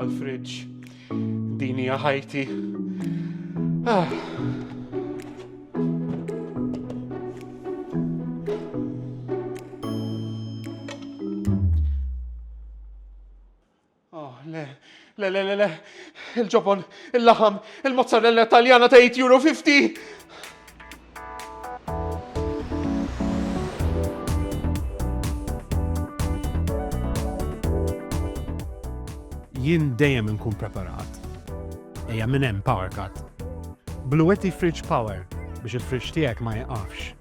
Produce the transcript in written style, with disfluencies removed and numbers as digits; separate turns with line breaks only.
mal-friġġ. Din hija ħajti. Le, il-ġobon, il-laħam, il-mozzarella Taljana ta' €8.50.
Jien dejjem inkun preparat. Ejja minn hemm power cut. Bluetti Fridge Power biex il-friġġ tiegħek ma jqafx.